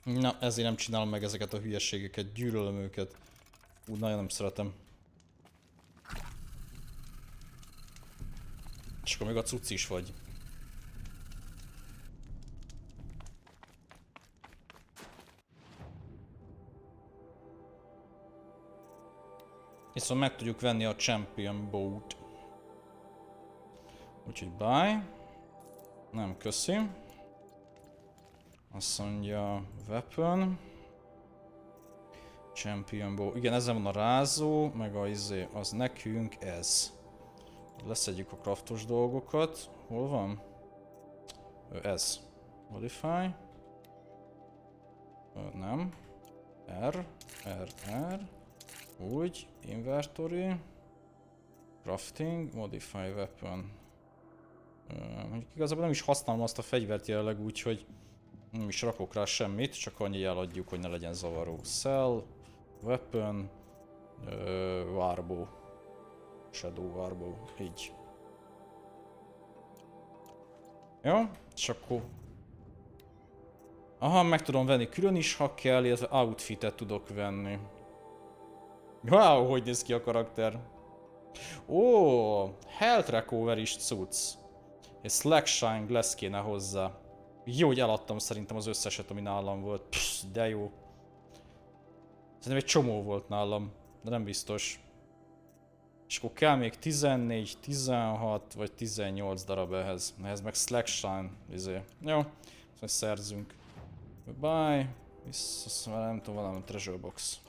Na, ezért nem csinálom meg ezeket a hülyeségeket, gyűlölöm őket. Úgy nagyon nem szeretem. És akkor még a cucc is vagy. Viszont meg tudjuk venni a Champion Boat. Úgyhogy bye. Nem köszi. Azt mondja weapon. Champion Boat. Igen, ezen van a rázó, meg a izé, az nekünk ez. Leszedjük a craftos dolgokat. Hol van? Ez. Modify. Nem. R. Úgy. Inventory. Crafting. Modify weapon. Mondjuk igazából nem is használom azt a fegyvert jelenleg, úgyhogy nem is rakok rá semmit, csak annyi eladjuk, hogy ne legyen zavaró. Sell. Weapon. Warbow. Shadow Warbow. Így. Jó, és akkor... Aha, meg tudom venni külön is, ha kell, illetve outfitet tudok venni. Wow, hogy néz ki a karakter. Ó, health recover is cucc. És slackshine glass kéne hozzá. Jó, hogy eladtam szerintem az összeset, ami nálam volt. Psz, de jó. Szerintem egy csomó volt nálam, de nem biztos. És akkor kell még 14, 16 vagy 18 darab ehhez. Ehhez meg slackshine, izé. Jó, szóval szerzünk. Bye. Vissza, nem tudom, valami treasure box.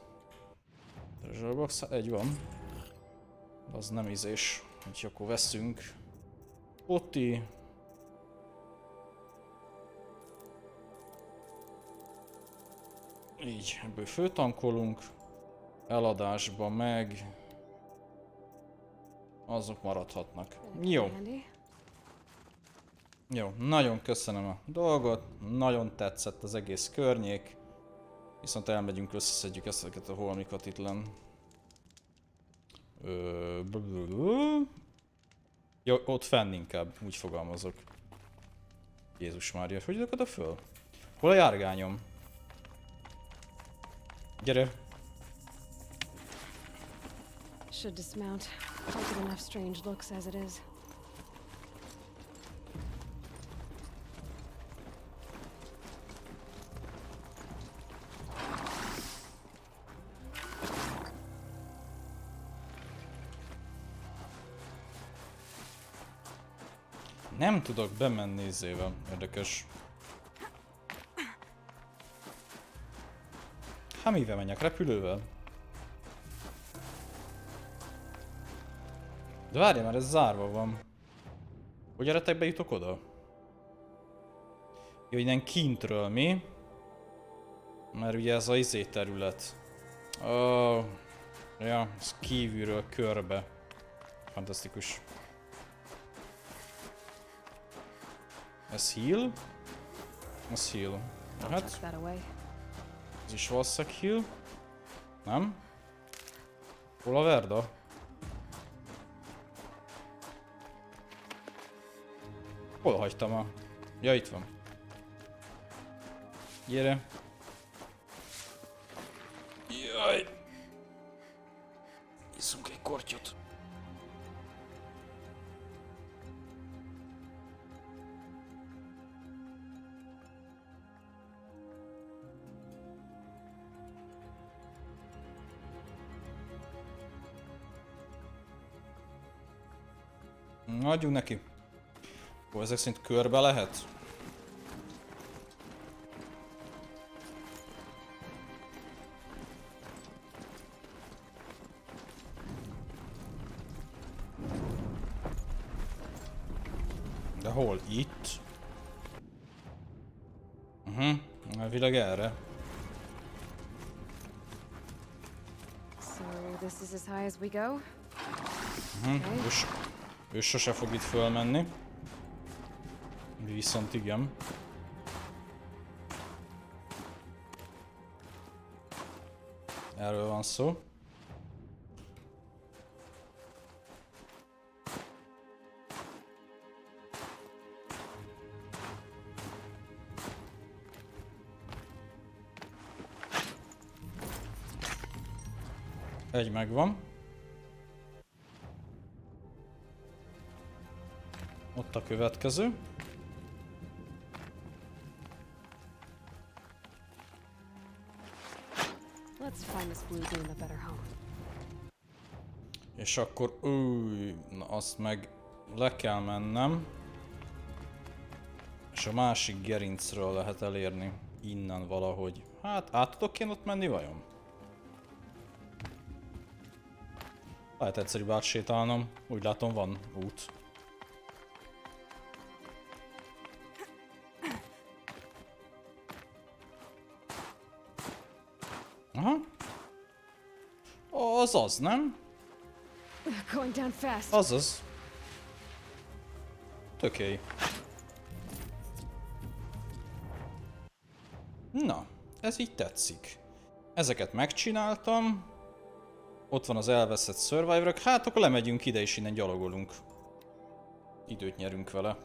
Treasure box, hát egy van. De az nem izés. Úgyhogy akkor veszünk. Poti. Így, ebből főtankolunk. Eladásba meg... azok maradhatnak. Jó. Jó, nagyon köszönöm a dolgot. Nagyon tetszett az egész környék. Viszont elmegyünk, összeszedjük ezeket a holmikat itt lenn. Jó, ott fenn inkább, úgy fogalmazok. Jézus Mária, hogy jöttek oda föl? Hol a járgányom? Gyere! Should dismount. I've got enough strange looks as it is. Nem tudok bemenni izével. Érdekes. Hát mivel menjek? Repülővel? De várjál, mert ez zárva van. Hogy eretek bejutok oda? Jó, innen kintről mi? Mert ugye ez a izé terület. Oh, ja, ez kívülről körbe. Fantasztikus. Ez heal? Ez heal. Hát. Ez is valószínűleg heal. Nem? Hol a Verda? Hol hagytam a... Ja, itt van. Gyere. Jaj. Iszunk egy kortyot. Adjunk neki. Ó, ezek szerint körbe lehet? De hol? Itt? Elvileg erre. So this is as high as we go. Ő sose fog itt fölmenni. Viszont igen. Erről van szó. Egy megvan. Ott a következő. Let's find this blue beam a better home. És akkor, na azt meg le kell mennem. És a másik gerincről lehet elérni innen valahogy. Hát át tudok én ott menni vajon? Lehet egyszerűbb átsétálnom. Úgy látom van út. Aha. Az, nem? Going down fast. Azaz. Tökély. Na, ez így tetszik. Ezeket megcsináltam. Ott van az elveszett survivorok. Hát akkor lemegyünk ide és innen gyalogolunk. Időt nyerünk vele.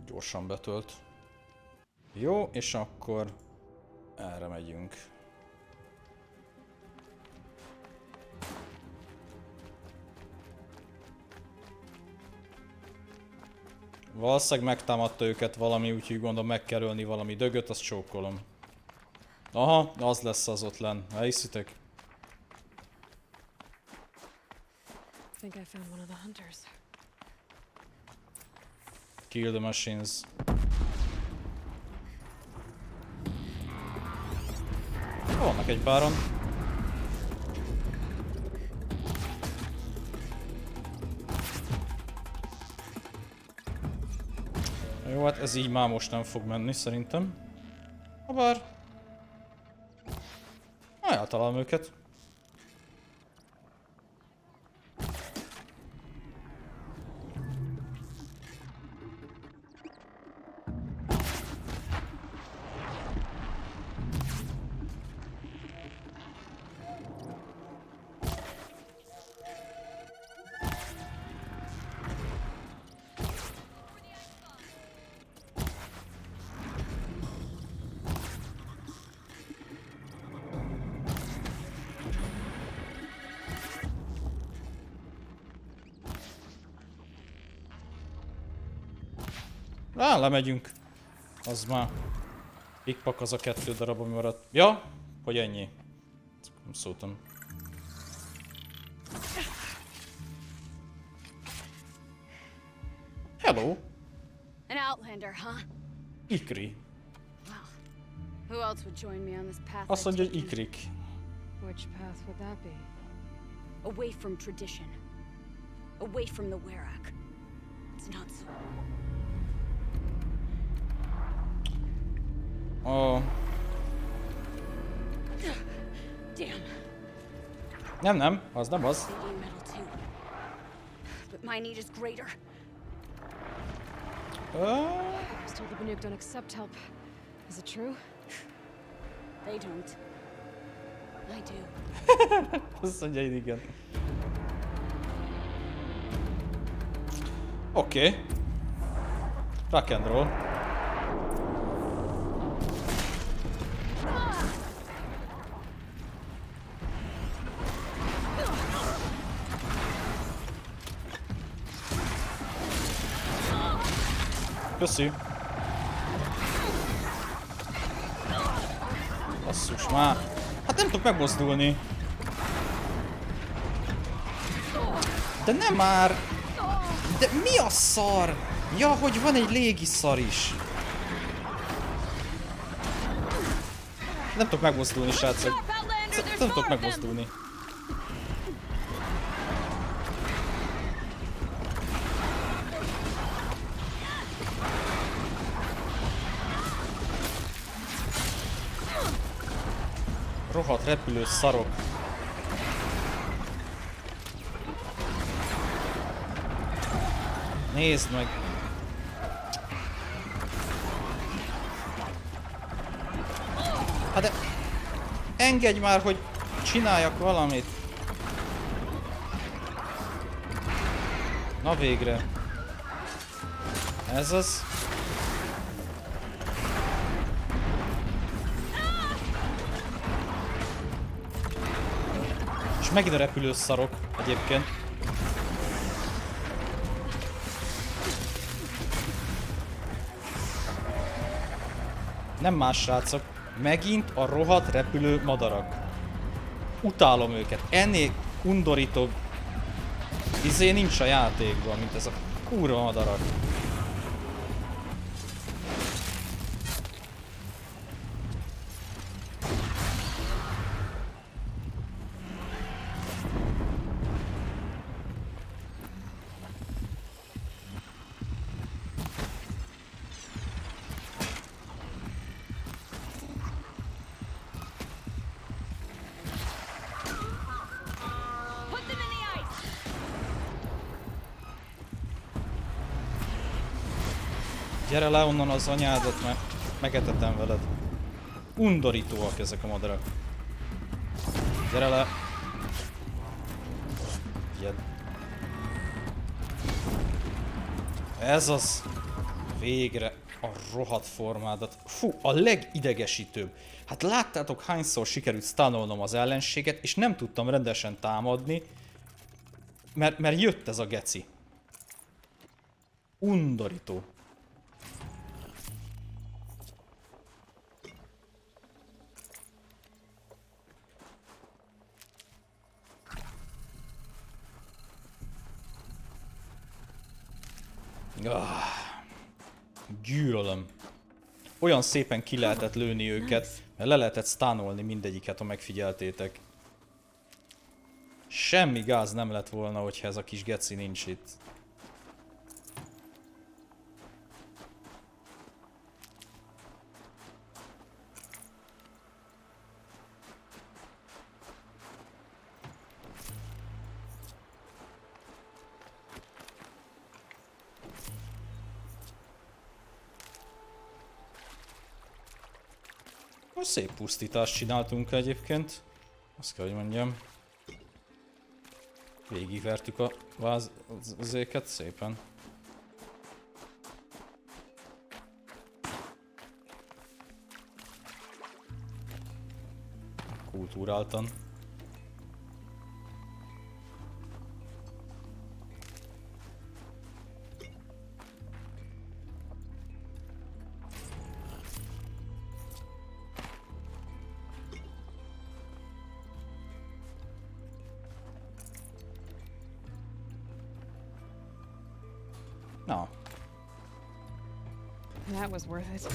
Gyorsan betölt. Jó, és akkor erre megyünk. Valószínűleg megtámadta őket valami, úgyhogy gondolom meg kell ölni valami dögöt, azt csókolom. Aha, az lesz az ott lenn. Elhiszitek? I think I found one of the hunters. Kill the machines. Vannak egy páron. Jó, hát ez így már most nem fog menni szerintem. Habár... eltalálom őket. Lemegyünk. Az már... pikpak az a 2 darab, ami maradt. Ja, hogy ennyi. Nem szóltam. Hello! An outlander, huh? Ikri. Well, who else would join me on this path? Azt I've mondja, hogy taken? ikrik. Which path would that be? Away from tradition. Away from the Werak. It's not so. Oh. Damn. Nem, az nem az. They need metal too. But my need is greater. I was told the Banuk don't accept help. Is it true? They don't. I do. Azt mondja, hogy igen. Oké. Rock and roll. Köszi. Basszus már. Hát nem tudok megmozdulni. De nem már. De mi a szar? Ja, hogy van egy légi szar is. Nem tudok megmozdulni, srácok. Nem tudok megmozdulni. Rohadt repülő szarok. Nézd meg. Hát de... engedj már, hogy csináljak valamit. Na végre. Ez az. És megint a repülő szarok egyébként. Nem más srácok. Megint a rohadt repülő madarak. Utálom őket. Ennél undorítóbb izé nincs a játékban, mint ez a kurva madarak. Gyere le onnan az anyádat, mert megetetem veled. Undorítóak ezek a madarak. Gyere le. Figyeld. Ez az. Végre a rohadt formádat. Fú, a legidegesítőbb. Hát láttátok, hányszor sikerült stánolnom az ellenséget, és nem tudtam rendesen támadni, mert jött ez a geci. Undorító. Gyűlölöm. Olyan szépen ki lehetett lőni őket, mert le lehetett stánolni mindegyiket, ha megfigyeltétek. Semmi gáz nem lett volna, hogyha ez a kis geci nincs itt. Most szép pusztítást csináltunk egyébként. Azt kell, hogy mondjam. Végigvertük a vázéket szépen. Kultúráltan. No. That was worth it.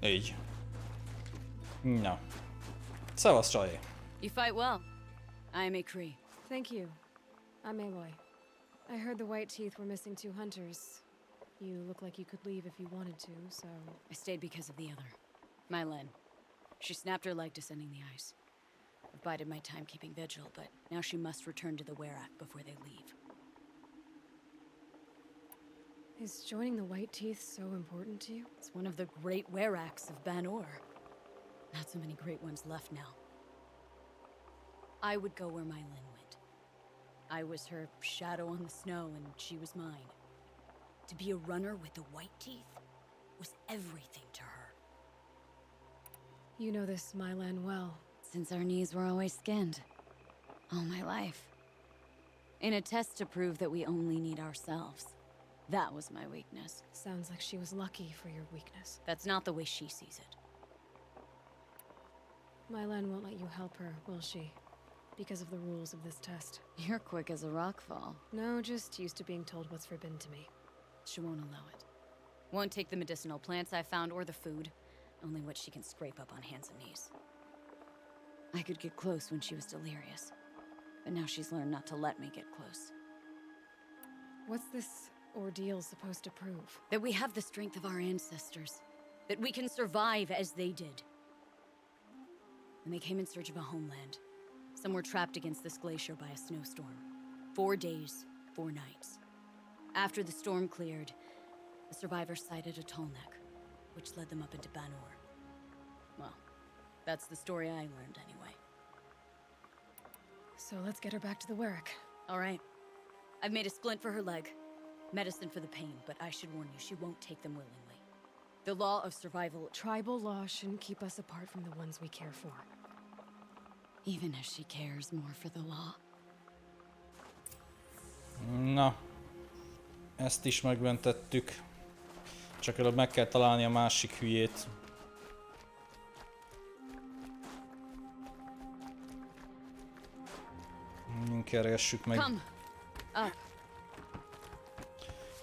Így. Na. Szevasz, csaj. You fight well. I am a Cree. Thank you. I'm Aloy. I heard the White Teeth were missing 2 hunters. You look like you could leave if you wanted to, so... I stayed because of the other. Mylen. She snapped her leg descending the ice. I've bided my time keeping vigil, but now she must return to the Werak before they leave. Is joining the White Teeth so important to you? It's one of the great Weraks of Banor. Not so many great ones left now. I would go where Mylen went. I was her shadow on the snow, and she was mine. To be a runner with the White Teeth was everything to her. You know this Mylan well. Since our knees were always skinned. All my life. In a test to prove that we only need ourselves. That was my weakness. Sounds like she was lucky for your weakness. That's not the way she sees it. Mylan won't let you help her, will she? Because of the rules of this test. You're quick as a rockfall. No, just used to being told what's forbidden to me. She won't allow it. Won't take the medicinal plants I found or the food. Only what she can scrape up on hands and knees. I could get close when she was delirious. But now she's learned not to let me get close. What's this ordeal supposed to prove? That we have the strength of our ancestors. That we can survive as they did. When they came in search of a homeland, some were trapped against this glacier by a snowstorm. 4 days, 4 nights. After the storm cleared, the survivors sighted a tall neck, which led them up into Banor. Well, that's the story I learned anyway. So let's get her back to the Werrick. All right. I've made a splint for her leg. Medicine for the pain, but I should warn you, she won't take them willingly. The law of survival... Tribal law shouldn't keep us apart from the ones we care for. Even as she cares more for the law. Na. Ezt is megmentettük. Csak előbb meg kell találni a másik hülyét. Kergessük meg.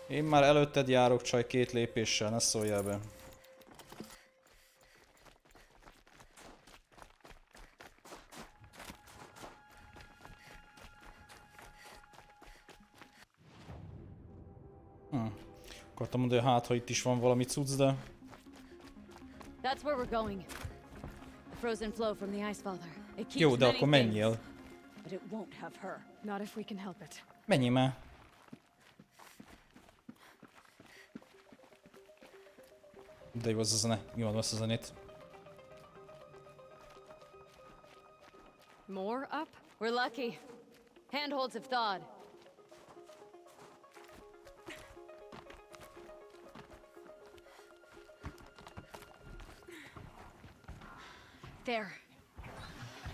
Én már előtted járok, csaj, 2 lépéssel, ne szóljál be. Akartam mondani, hát ha itt is van valami cucc, de... That's where we're going. The frozen flow from the Ice Father. It keeps Jó, de many akkor things, menjél. but it won't have her. Not if we can help it. Menjél már. De jó az a zene. Jó az a zenét. More up? We're lucky. Handholds have thawed. There.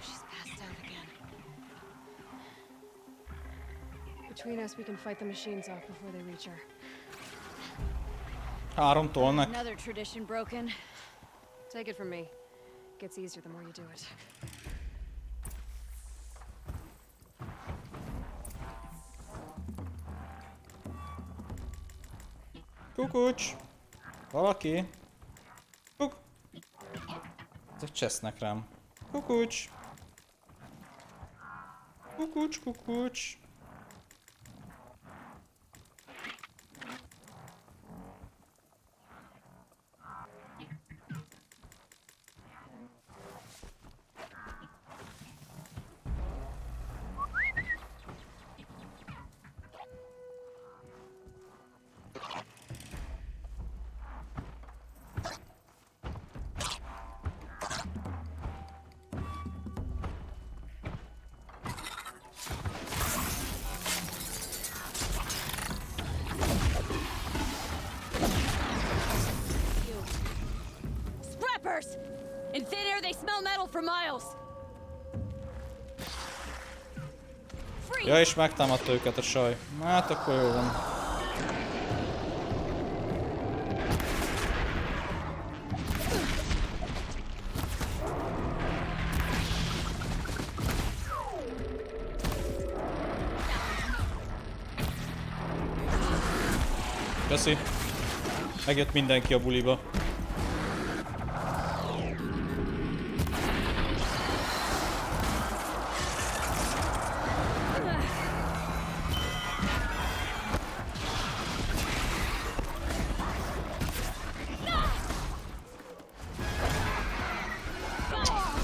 She's passed out again. Between us, we can fight the machines off before they reach her. 3 tolnak. Another tradition broken. Take it from me. Gets easier the more you do it. Kukucs! Valaki? Ezek csesznek rám. Kukucs! Kukucs, kukucs! In thin air, they smell metal for miles. Ja, és megtámadta őket a saj. Hát akkor jó van. Köszi. Megjött mindenki a buliba.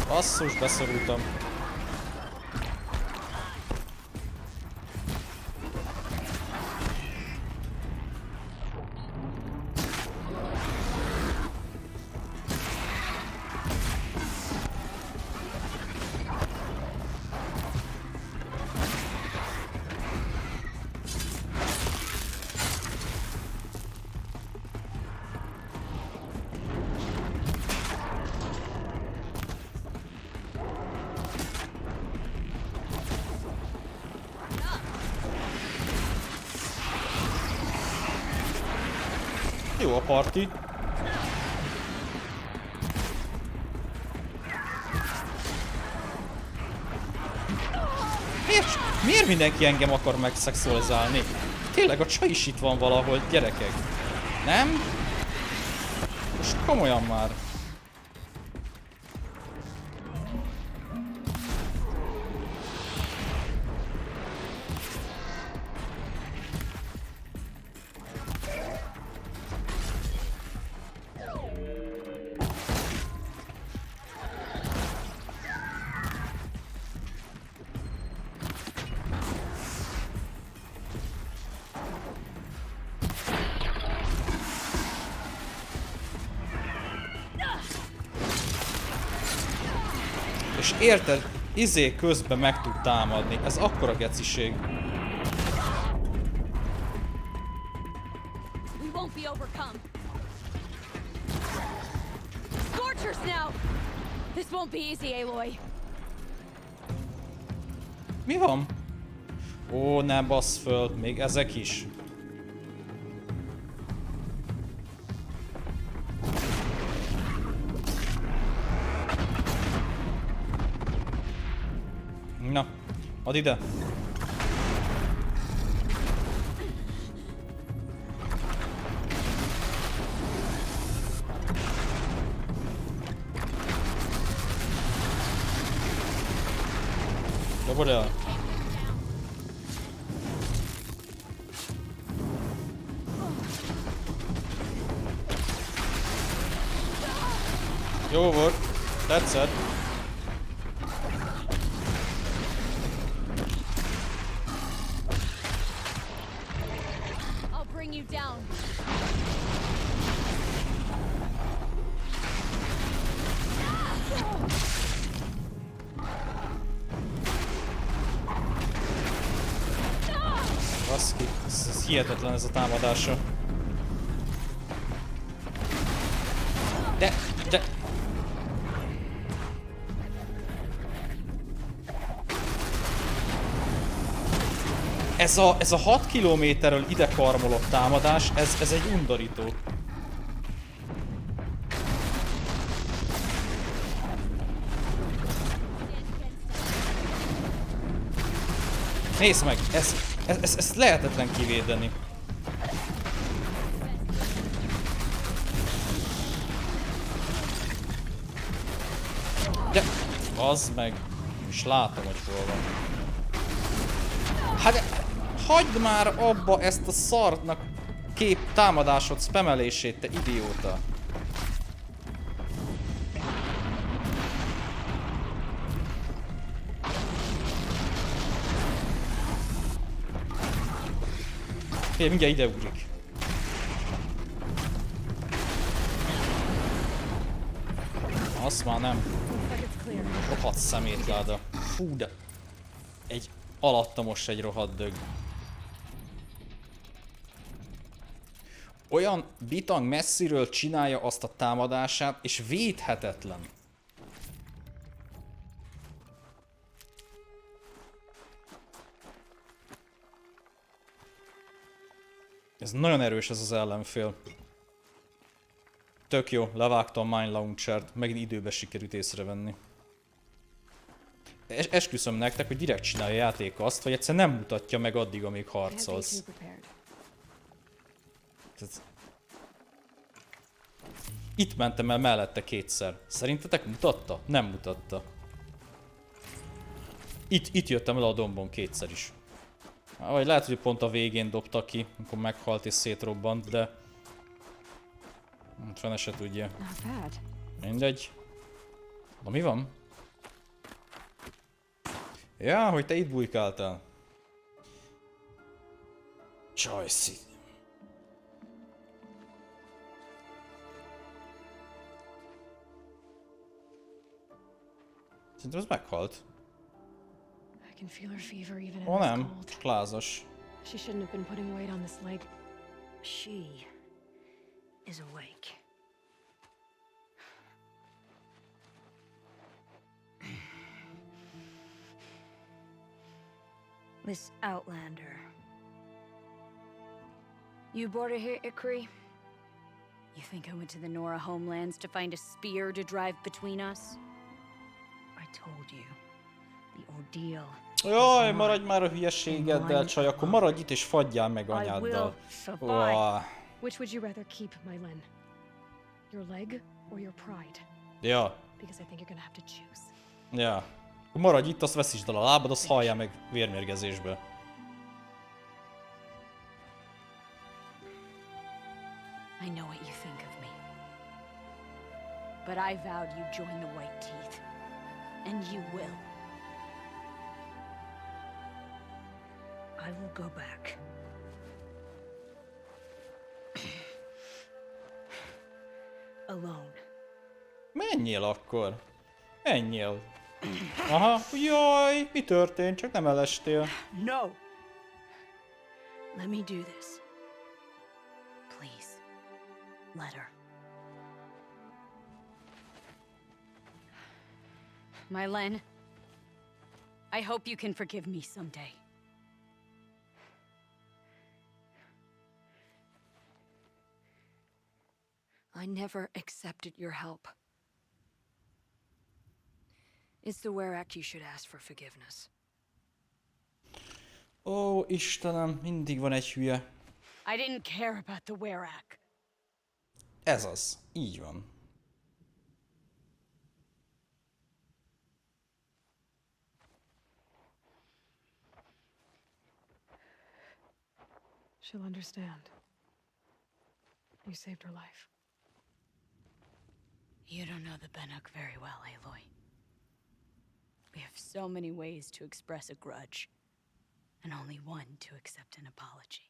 Basszus, beszorultam. Jó a parti. Miért mindenki engem akar megszexualizálni? Tényleg a csaj is itt van valahol, gyerekek. Nem? Most komolyan már. És érted, közben meg tud támadni. Ez akkora geciség. We won't be overcome. Scorchers now. This won't be easy, Aloy. Mi van? Ó, ne bassz föl, még ezek is. Na, add ide. Dobod el. Jó volt. Tetszett. I'll bring you down. Baszki, ez hihetetlen ez a támadása. De... Ez a 6 kilométerről ide karmolott támadás, ez egy undorító. Nézd meg, ezt lehetetlen kivédeni. De, az meg, és látom, hogy hol van. Hát, hagyd már abba ezt a szartnak támadásod spamelését, te idióta. Hé, mindjárt ide ugrik. Azt már nem. Rohadt szemétláda. Fú, de... Egy alatta most egy rohadt dög. Olyan bitang messziről csinálja azt a támadását, és védhetetlen. Ez nagyon erős ez az ellenfél. Tök jó, levágtam a Mine Launchert, megint időbe sikerült észrevenni. Esküszöm nektek, hogy direkt csinálja a játék azt, hogy egyszer nem mutatja meg addig, amíg harcolsz. Itt mentem el mellette kétszer. Szerintetek mutatta? Nem mutatta. Itt jöttem el a dombon kétszer is. Vagy lehet, hogy pont a végén dobta ki, amikor meghalt és szétrobbant, de... Fene se tudja. Mindegy. Na mi van? Ja, hogy te itt bujkáltál. Csajszi. Szerintem az meghalt. Ó nem, csak lázas. She shouldn't have been putting weight on this leg. She is awake. This Outlander. You brought her here, Ikri? You think I went to the Nora homelands to find a spear to drive between us? I told you. The ordeal. Jaj, maradj már a hülyeségeddel, csaj, akkor maradj itt és fagyjál meg anyáddal. Which would you rather keep, Mylen? Your leg or your pride? Ja. Because I think you're gonna have to choose. Ja. Maradj itt, azt veszítsd el a lábad, azt halljál meg vérmérgezésbe. I know what you think of me. But I vowed you'd join the White Teeth. And you will. I will go back. Alone. Menjél akkor. Menjél. Aha, jaj, mi történt? Csak nem elestél. No! Let me do this. Please. Let her. My Len, I hope you can forgive me someday. I never accepted your help. It's the Werak you should ask for forgiveness. Ó, Istenem, mindig van egy hülye. I didn't care about the Werak. Ez az. Így van. She'll understand. You saved her life. You don't know the Banuk very well, Aloy. We have so many ways to express a grudge, and only one to accept an apology.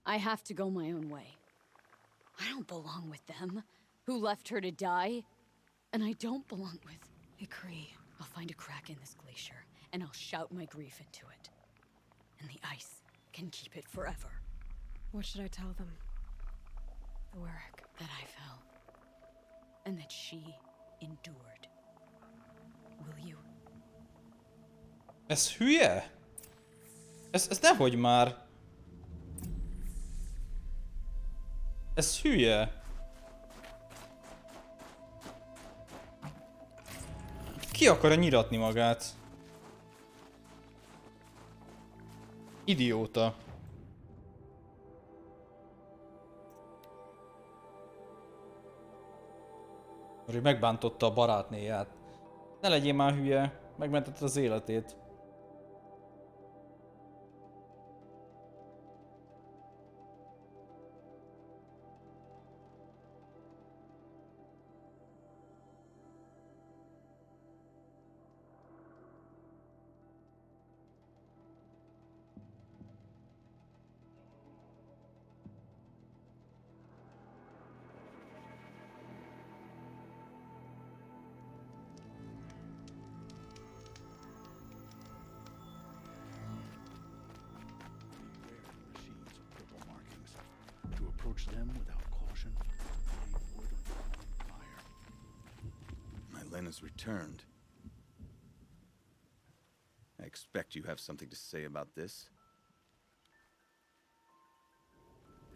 I have to go my own way. I don't belong with them, who left her to die, and I don't belong with... Ikri. I'll find a crack in this glacier, and I'll shout my grief into it. And the ice can keep it forever. What should I tell them? The Werak. That I fell. And that she endured. Will you? Ez hülye? Ez nehogy már. Ez hülye. Ki akarja nyiratni magát? Idióta. Hogy megbántotta a barátnéját. Ne legyél már hülye, megmentetted az életét. Approach them without caution. Fire. My Len has returned. I expect you have something to say about this.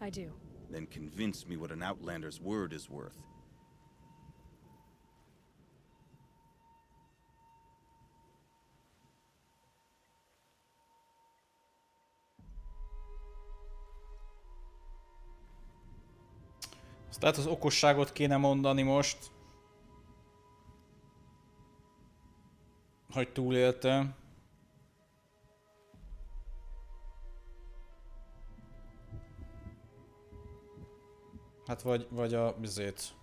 I do. Then convince me what an outlander's word is worth. Tehát az okosságot kéne mondani most. Hogy túlélte. Hát vagy a bizét.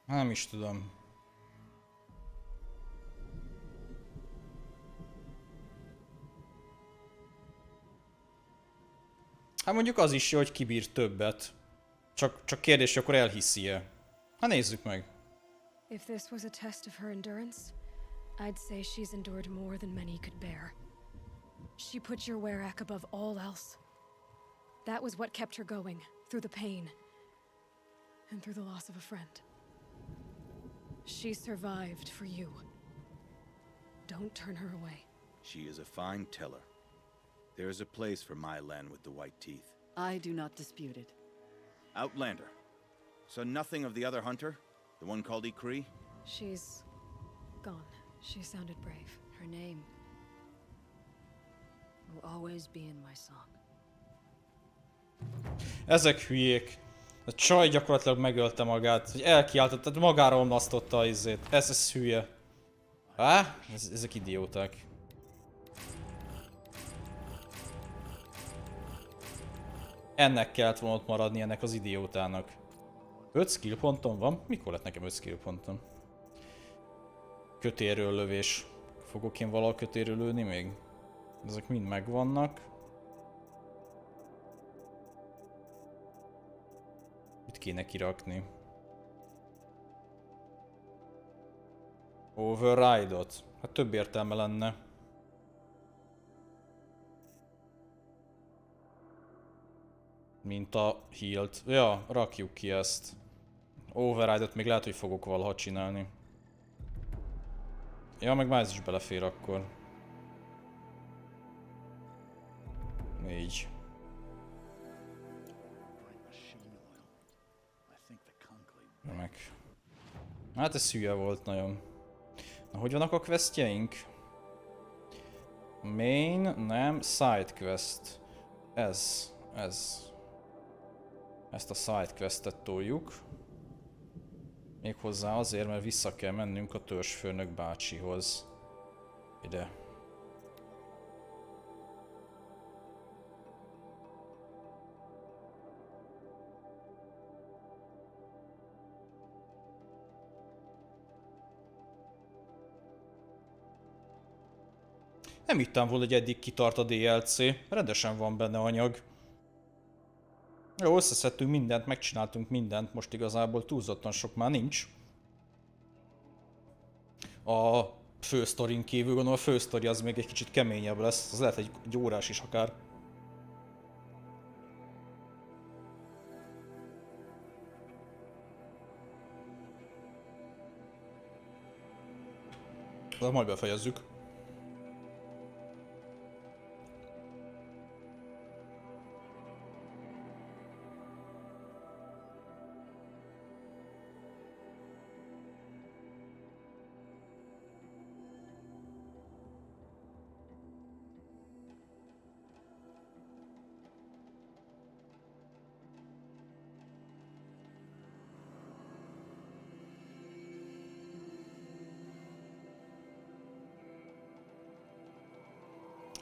Nem is tudom. Hát mondjuk az is jó, hogy kibír többet. Csak kérdés, hogy akkor elhiszi-e. Hát nézzük meg. If this was a test of her endurance, I'd say she's endured more than many could bear. She put your Werak above all else. That was what kept her going, through the pain. And through the loss of a friend. She survived for you. Don't turn her away. She is a fine teller. There is a place for my Len with the white teeth. I do not dispute it. Outlander. So nothing of the other hunter? The one called Ikri? She's gone. She sounded brave. Her name will always be in my song. Ezek hülyék. A csaj gyakorlatilag megölte magát, hogy elkiáltott, tehát magára omlasztotta a izét. Ez hülye. Há? Ezek idióták. Ennek kellett volna ott maradni, ennek az idiótának. 5 skill pontom van? Mikor lett nekem 5 skill pontom? Kötélről lövés. Fogok én valahol kötélről lőni még? Ezek mind megvannak. kéne kirakni. Override-ot? Hát több értelme lenne. Mint a heal-t. Ja, rakjuk ki ezt. Override-ot még lehet, hogy fogok valaha csinálni. Ja, meg már ez is belefér akkor. Így. Meg. Hát ez hülye volt nagyon. Na, hogy vannak a questjeink? Main, nem, side quest. Ez. Ezt a side questet toljuk. Méghozzá azért, mert vissza kell mennünk a törzsfőnök bácsihoz. Ide. Nem hittem volna, hogy eddig kitart a DLC. Rendesen van benne anyag. Jó, összeszedtünk mindent, megcsináltunk mindent, most igazából túlzottan sok már nincs. A fősztorin kívül, gondolom a fősztori az még egy kicsit keményebb lesz, az lehet egy órás is akár. De majd befejezzük.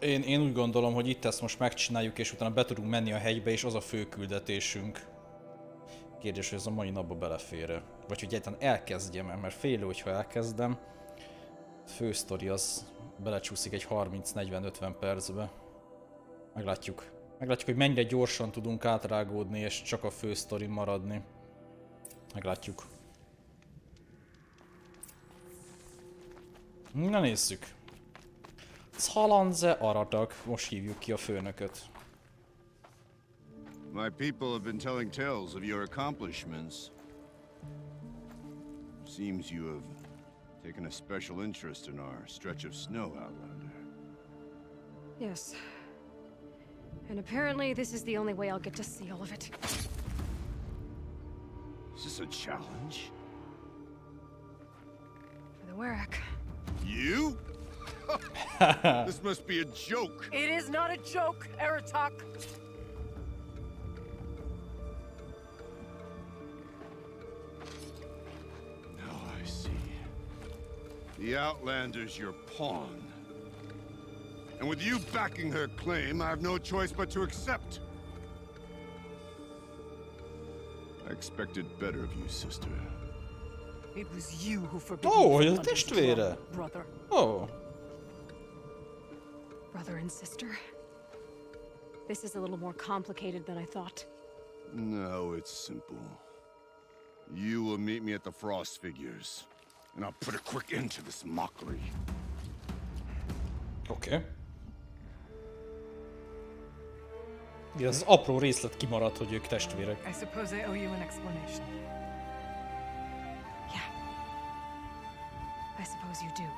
Én úgy gondolom, hogy itt ezt most megcsináljuk, és utána be tudunk menni a hegybe, és az a fő küldetésünk. Kérdés, hogy ez a mai napba belefér-e. Vagy hogy egyáltalán elkezdjem, mert félő, hogyha elkezdem. A fő sztori az belecsúszik egy 30-40-50 percbe. Meglátjuk. Meglátjuk, hogy mennyire gyorsan tudunk átrágódni, és csak a fő sztori maradni. Meglátjuk. Na nézzük. Calanze Aratak. Most hívjuk ki a főnököt. My people have been telling tales of your accomplishments. Seems you have taken a special interest in our stretch of snow, Outlander. Yes. And apparently this is the only way I'll get to see all of it. Is this a challenge? For the Werak. You? This must be a joke. It is not a joke, Aratak. Now I see. The Outlander's your pawn. And with you backing her claim, I have no choice but to accept. I expected better of you, sister. It was you who forbade Oh, me ez from a testvére. understanding, brother. Oh. Brother and sister. This is a little more complicated than I thought. No, it's simple. You will meet me at the Frost Figures, and I'll put a quick end to this mockery. Oké. Igen, az apró részlet kimaradt, hogy ők testvérek. I suppose I owe you an explanation. Yeah. I suppose you do.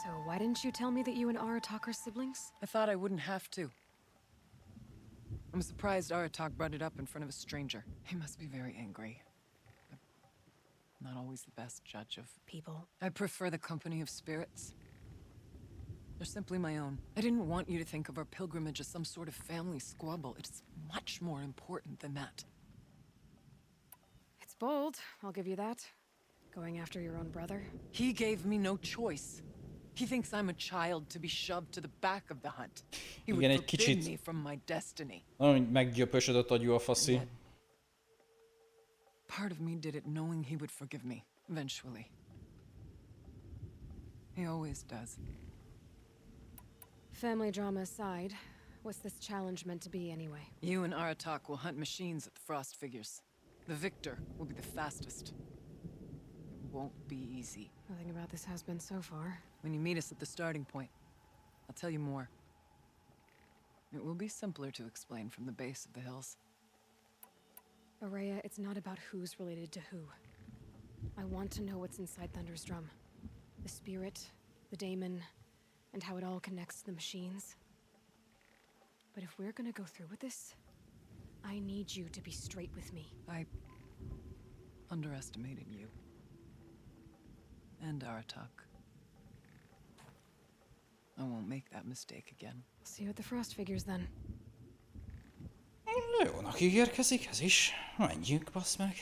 So why didn't you tell me that you and Aratak are siblings? I thought I wouldn't have to. I'm surprised Aratak brought it up in front of a stranger. He must be very angry. I'm not always the best judge of People. I prefer the company of spirits. They're simply my own. I didn't want you to think of our pilgrimage as some sort of family squabble. It's much more important than that. It's bold, I'll give you that. Going after your own brother. He gave me no choice. He thinks I'm a child to be shoved to the back of the hunt. He would Igen, egy forbid kicsit me from my destiny. nagyon meggyöpösödött agyú a faszi. Part of me did it knowing he would forgive me, eventually. He always does. Family drama aside, What's this challenge meant to be anyway? You and Aratak will hunt machines at the Frost figures. The victor will be the fastest. It won't be easy. Nothing about this has been so far. When you meet us at the starting point, I'll tell you more. It will be simpler to explain from the base of the hills. Araya, it's not about who's related to who. I want to know what's inside Thunder's drum. The spirit, the daemon, and how it all connects to the machines. But if we're gonna go through with this, I need you to be straight with me. I underestimated you. And Aratak. I won't make that mistake again. See you at the Frost figures then. Jónak ígérkezik ez is. Menjünk, bassz meg.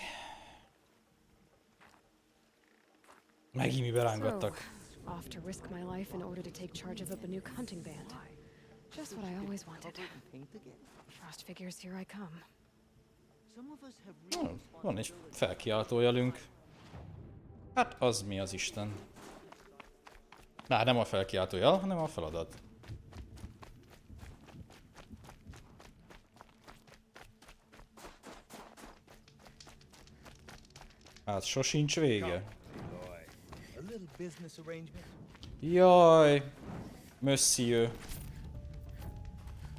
Megint mi berángattak. So, off to risk my life in order to take charge of a Banuk hunting band. Just what I always wanted. Frost figures, here I come. Van egy felkiáltójelünk. Hát az mi az Isten? Nem a felkiáltójel, hanem a feladat. Hát sosincs vége. Jaj, monsieur.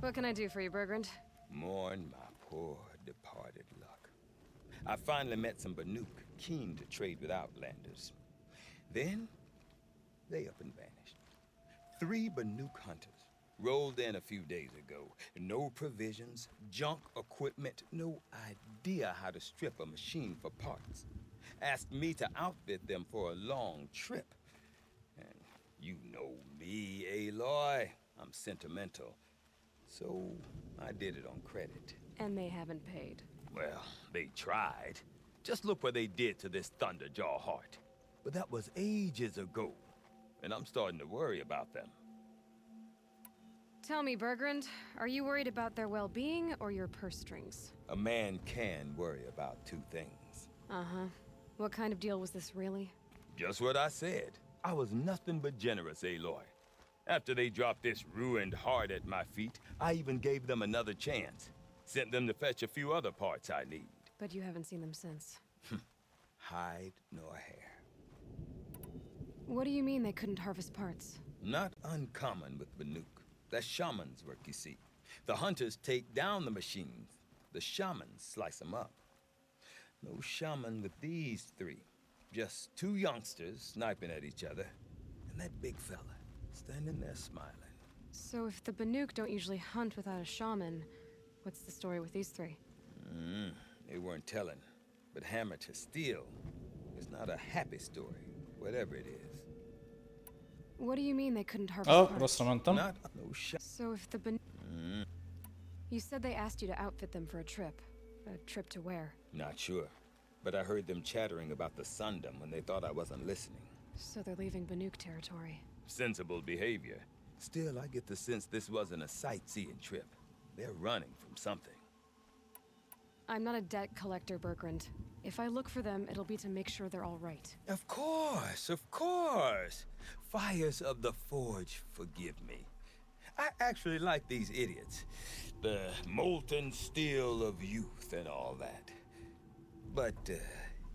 What can I do for you, Bergrand? Mourn my poor departed luck. I finally met some Banuk keen to trade with Outlanders. Then, they up and vanished. 3 Banuk hunters rolled in a few days ago. No provisions, junk equipment, no idea how to strip a machine for parts. Asked me to outfit them for a long trip. And you know me, Aloy. I'm sentimental. So I did it on credit. And they haven't paid. Well, they tried. Just look what they did to this Thunderjaw heart. But that was ages ago. And I'm starting to worry about them. Tell me, Bergrand, are you worried about their well-being or your purse strings? A man can worry about 2 things. Uh-huh. What kind of deal was this, really? Just what I said. I was nothing but generous, Aloy. After they dropped this ruined heart at my feet, I even gave them another chance. Sent them to fetch a few other parts I need. But you haven't seen them since. Hide nor hair. What do you mean they couldn't harvest parts? Not uncommon with Banuk. That's shaman's work, you see. The hunters take down the machines. The shamans slice them up. No shaman with these 3. Just 2 youngsters sniping at each other. And that big fella standing there smiling. So if the Banuk don't usually hunt without a shaman, what's the story with these 3? They weren't telling. But hammer to steel is not a happy story, whatever it is. What do you mean they couldn't harvest Oh, parts? rosszra mondtam. Not no shot. So if the Banuk... You said they asked you to outfit them for a trip. A trip to where? Not sure. But I heard them chattering about the Sundom when they thought I wasn't listening. So they're leaving Banuk territory. Sensible behavior. Still, I get the sense this wasn't a sightseeing trip. They're running from something. I'm not a debt collector, Bergrand. If I look for them, it'll be to make sure they're all right. Of course, of course. Fires of the Forge, forgive me. I actually like these idiots. The molten steel of youth and all that. But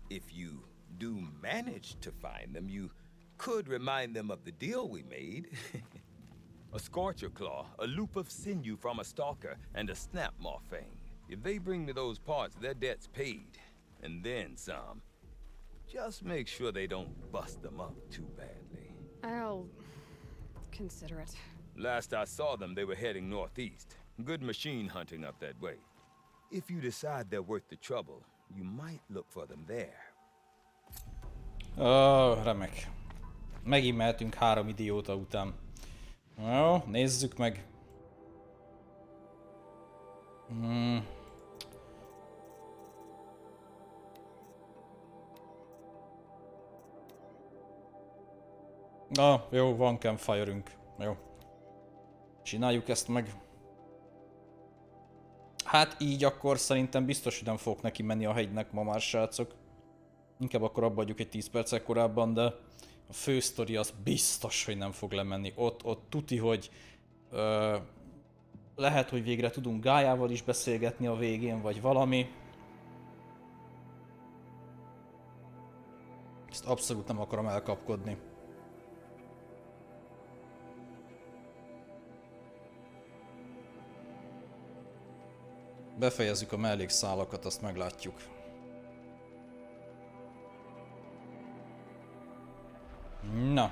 if you do manage to find them, you could remind them of the deal we made. A scorcher claw, a loop of sinew from a stalker, and a snapmaw fang. If they bring me those parts, their debt's paid. And then some. Just make sure they don't bust them up too badly. I'll... consider it. Last I saw them, they were heading northeast. Good machine hunting up that way. If you decide they're worth the trouble, you might look for them there. Remek. Megint mehetünk 3 idióta után. Jó, nézzük meg. Jó, van campfire-ünk. Jó. Csináljuk ezt meg. Hát így akkor szerintem biztos, hogy nem fogok neki menni a hegynek ma már, srácok. Inkább akkor abba adjuk egy 10 perccel korábban, de a fő sztori az biztos, hogy nem fog lemenni. Ott tuti, hogy Lehet, hogy végre tudunk Gályával is beszélgetni a végén, vagy valami. Ezt abszolút nem akarom elkapkodni. Befejezzük a mellékszálakat, azt meglátjuk. Na.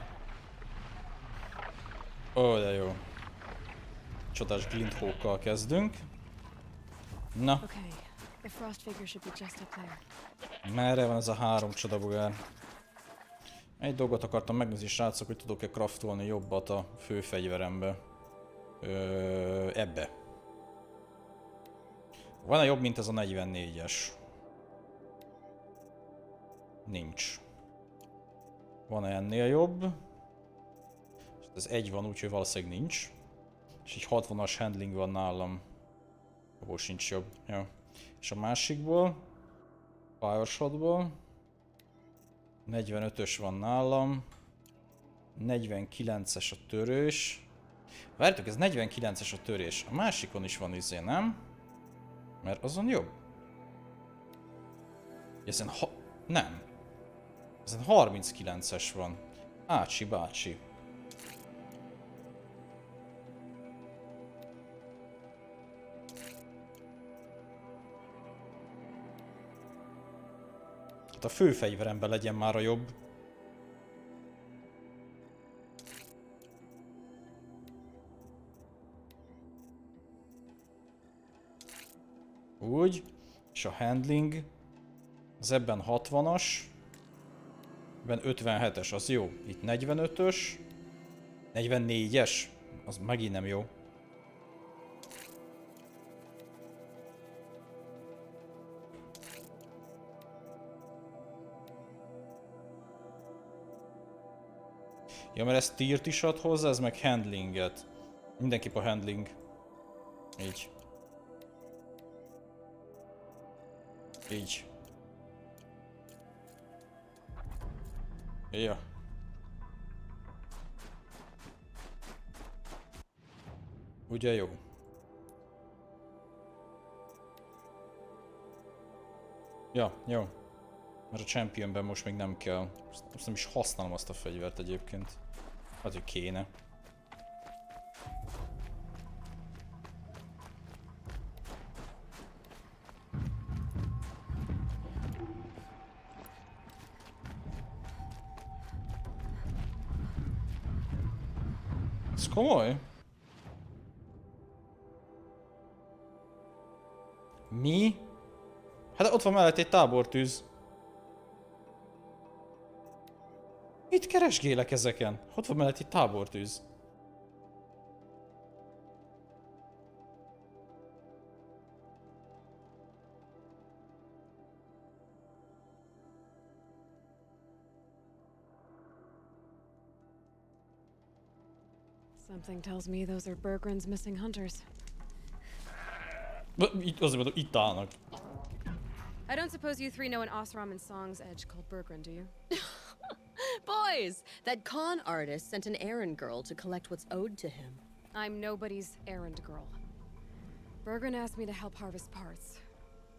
Ó, de jó. Csodás glinthawkkal kezdünk. Na. Okay, the frost figure should be just up there. Merre van ez a 3 csodabogár? Egy dolgot akartam megnézni, srácok, hogy tudok-e craftolni jobbat a főfegyverembe. Ebbe. Van-e jobb, mint ez a 44-es? Nincs. Van-e ennél jobb? Ez egy van, úgyhogy valószínűleg nincs. És egy 60-as handling van nálam. Abból sincs jobb. Jó. És a másikból, Fireshotból 45-ös van nálam. 49-es a törés. Várjátok, ez 49-es a törés. A másikon is van izé, nem? Mert azon jobb. Ezen nem. Ezen 39-es van. Ácsi bácsi. Hát a főfegyveremben legyen már a jobb. Úgy. És a handling az ebben 60-as. Ebben 57-es, az jó. Itt 45-ös. 44-es. Az megint nem jó. Ja, mert ez tiert is ad hozzá, ez meg handlinget. Mindenképp a handling. Így. Így. Ja. Ugye jó? Ja, jó. Mert a Championben most még nem kell. Most nem is használom azt a fegyvert egyébként. Hát, hogy kéne. Ez komoly? Mi? Hát ott van mellett egy tábortűz. Mit keresgélek ezeken? Ott van mellett egy tábortűz. Something tells me those are Bergren's missing hunters. Itt, azért mondom, itt állnak. I don't suppose you three know an Osram and Song's edge called Bergren, do you? Boys, that con artist sent an errand girl to collect what's owed to him. I'm nobody's errand girl. Bergren asked me to help harvest parts.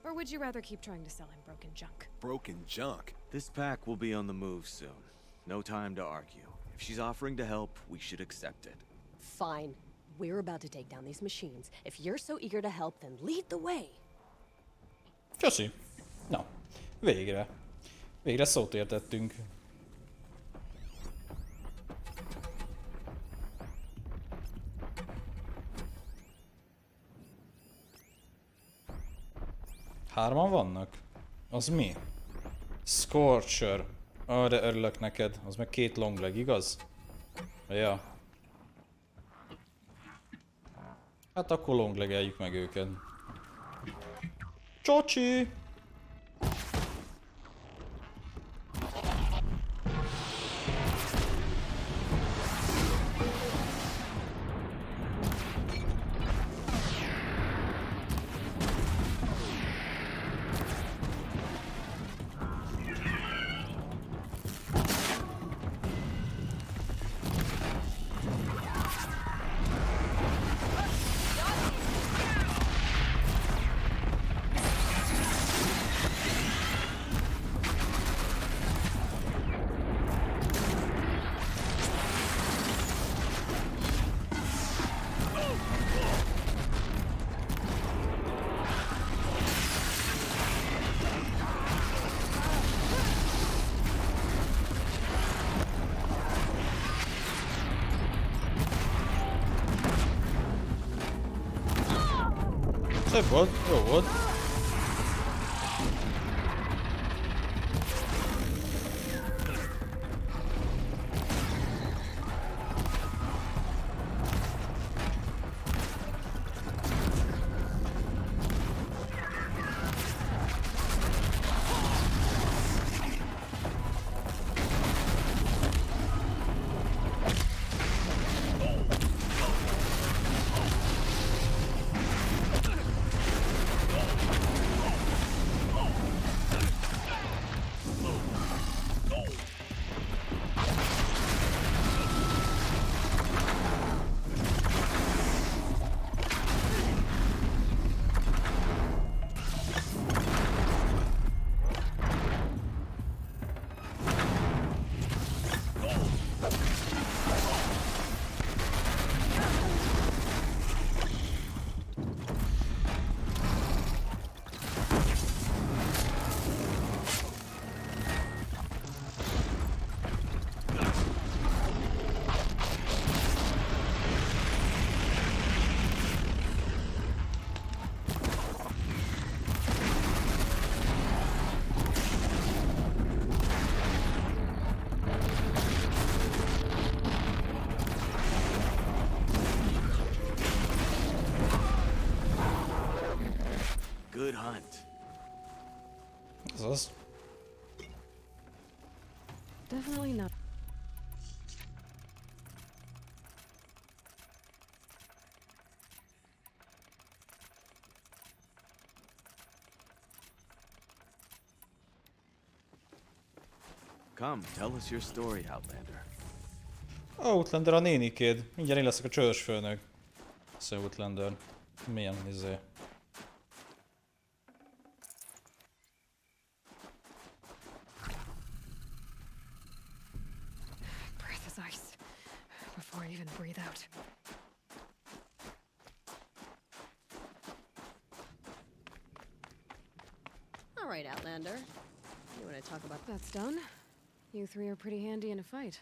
Or would you rather keep trying to sell him broken junk? Broken junk? This pack will be on the move soon. No time to argue. If she's offering to help, we should accept it. Fine. We're about to take down these machines. If you're so eager to help, then lead the way. Köszi. Na, végre. Végre szót értettünk. Hárman vannak? Az mi? Scorcher. Arra örülök neked. Az meg 2 longleg, igaz? Ja. Hát akkor longlegeljük meg őket. Csocsi! több volt? Jó volt. Good hunt. Azaz. Definitely not. Come, tell us your story, Outlander. Outlander a nénikéd. Mindjárt én leszek a csős főnök. Szia Outlander. Milyen izé. Breath is ice. Before I even breathe out. All right, Outlander. You want to talk about... That's done. You three are pretty handy in a fight.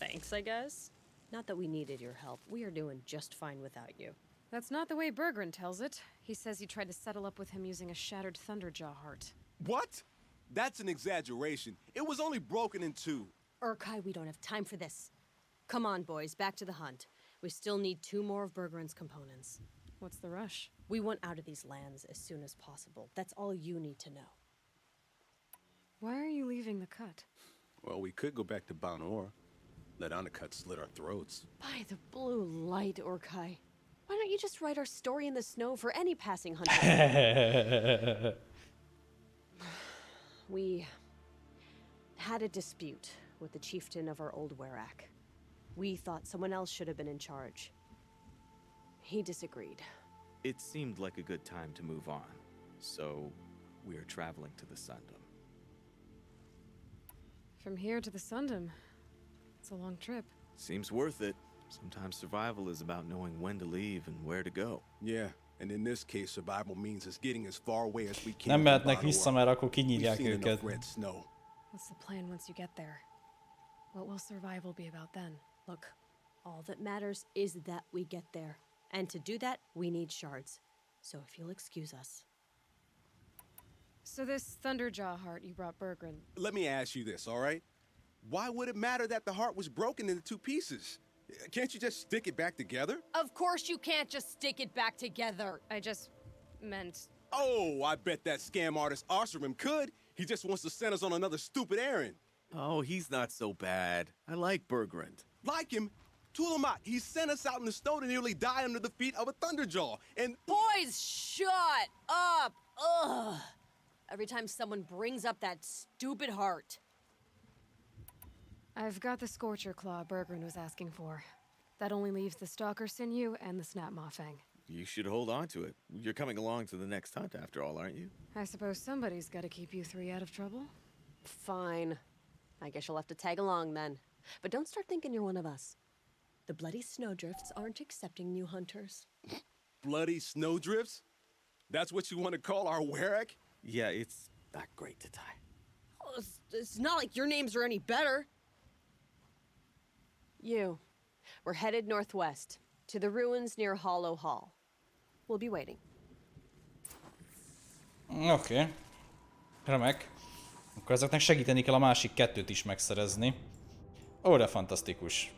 Thanks, I guess. Not that we needed your help. We are doing just fine without you. That's not the way Berggren tells it. He says you tried to settle up with him using a shattered Thunderjaw heart. What? That's an exaggeration. It was only broken in two. Urkai, we don't have time for this. Come on, boys, back to the hunt. We still need 2 more of Berggren's components. What's the rush? We want out of these lands as soon as possible. That's all you need to know. Why are you leaving the cut? Well, we could go back to Banor. Let Undercut slit our throats. By the blue light, Urkai. Why don't you just write our story in the snow for any passing hunter? We had a dispute with the chieftain of our old Werak. We thought someone else should have been in charge. He disagreed. It seemed like a good time to move on, so we're traveling to the Sundom. From here to the Sundom. It's a long trip. Seems worth it. Sometimes survival is about knowing when to leave and where to go. Yeah, and in this case, survival means us getting as far away as we can. Nem mehetnek vissza, mert akkor We've kinyírják seen őket. enough red snow. What's the plan once you get there? What will survival be about then? Look, all that matters is that we get there. And to do that, we need shards. So if you'll excuse us. So this Thunderjaw heart you brought Berggren. Let me ask you this, all right? Why would it matter that the heart was broken into 2 pieces? Can't you just stick it back together? Of course you can't just stick it back together. I just meant... Oh, I bet that scam artist Arsarim could. He just wants to send us on another stupid errand. Oh, he's not so bad. I like Berggren. Like him? Tulamat, he sent us out in the snow to nearly die under the feet of a Thunderjaw, and... Boys, shut up! Ugh! Every time someone brings up that stupid heart. I've got the Scorcher Claw Berggren was asking for. That only leaves the Stalker Sinew and the Snap Maw Fang. You should hold on to it. You're coming along to the next hunt after all, aren't you? I suppose somebody's gotta keep you 3 out of trouble. Fine. I guess you'll have to tag along then. But don't start thinking you're one of us. The Bloody Snowdrifts aren't accepting new hunters. Bloody snowdrifts? That's what you want to call our Werak? Yeah, it's not great to tie. Oh, it's not like your names are any better. We're headed northwest, to the ruins near Hollow Hall. We'll be waiting. Oké. Remek. Akkor ezeknek segíteni kell a másik kettőt is megszerezni. Ó, de fantasztikus.